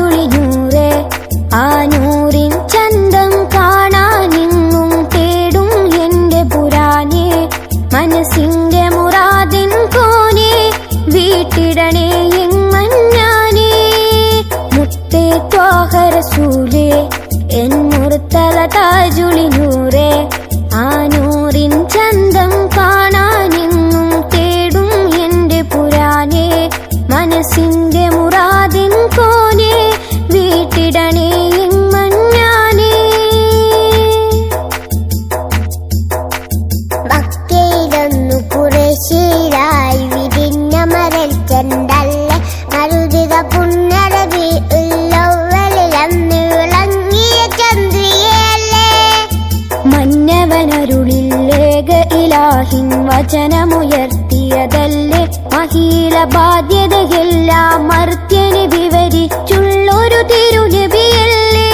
താജുളി നൂറേ ആ നൂറിൻ ചന്തം കാണാനെങ്ങും തേടും എന്റെ പുരാനേ മനസ്സിന്റെ മുറാദിൻ കോനെ വീട്ടിടണേ എങ്ങഞ്ഞാനേ മുത്തേ ത്വാഹ റസൂലേ എൻ മുർത്തല താജുളി നൂറേ ആ നൂറിൻ ചന്തം കാണാനെങ്ങും തേടും എന്റെ പുരാനേ മനസ്സിന്റെ മുറാദിൻ കോനെ വീട്ടിടണേ എങ്ങഞ്ഞാനേ മക്കയിലൊന്നു കുറേശ്ശിയിലായി വിരിഞ്ഞ മരൽ ചെണ്ടല്ലേ മരുതിക പുണ്യരവി ഉള്ളവലിലന്ന് വിളങ്ങിയ ചന്ദ്രികയല്ലേ മന്നവനരുളില്ലേക ഇലാഹിൻ വചനമുയർത്തിയതല്ലേ മഹീല ബാധ്യതയെല്ലാം മർത്യന് വിവരിച്ചുള്ളൊരു തിരുനബിയല്ലേ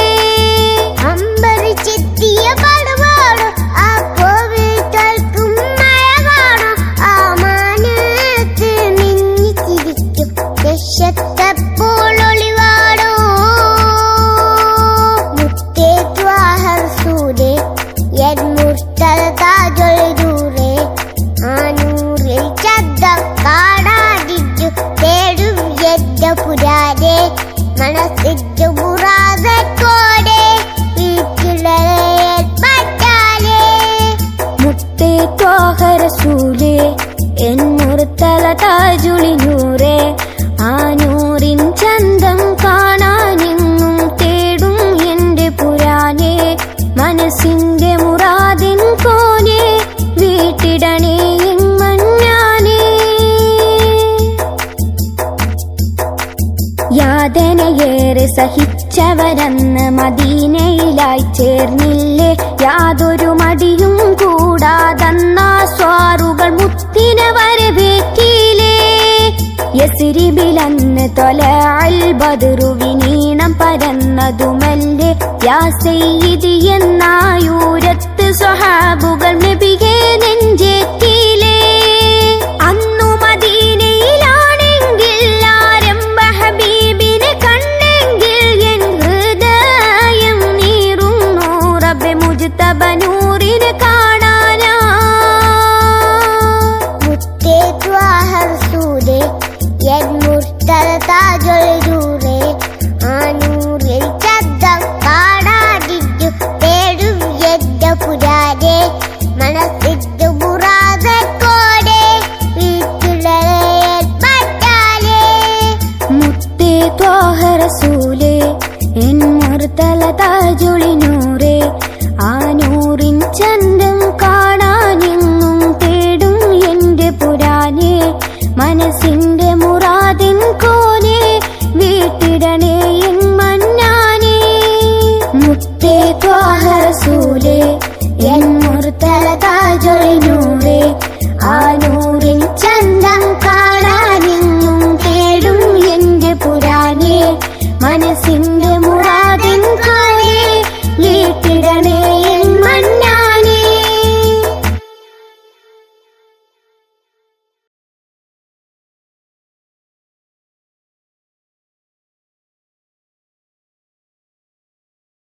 അമ്പരിച്ചെത്തിയ പടുപാടും ആ കോവിൽ തോൽക്കും മഴ കാണും ആ മാനത്ത് മിന്നി ചിരിക്കും ലക്ഷത്തെപ്പോൾ ഒളിവാടോ മുത്തേ ത്വാഹ റസൂലേ എൻ മുർത്തല താജുളി നൂറേ ആ നൂറിൽ ചന്തം കാണാനിച്ചു തേടും എന്റെ പുരാനേ മനസ്സിന്റെ മുറാദക്കോടെ വീട്ടിലേ പറ്റാലേ മുത്തേ ത്വാഹ റസൂലേ എൻ മുർത്തല താജുളി നൂറേ ആ നൂറിൻ ചന്തം കാണാനെങ്ങും തേടും എന്റെ പുരാനേ മനസ്സിന്റെ മുറാദിൻ കോനെ വീട്ടിടണേ എങ്ങഞ്ഞാനേ യാതനയേറെ സഹിച്ചവരന്ന് മദീനയിലായി ചേർന്നില്ലേ യാതൊരു മടിയും കൂടാതന്നാ സ്വാറുകൾ മുത്തിനെ വരവേറ്റിയില്ലേ യസ്രിബിലന്ന് തൊലഅൽ ബദ്റു വിനീണം പരന്നതുമല്ലേ യാ സയ്യിദി എന്നായൂരത്ത് സ്വഹാബുകൾ നബി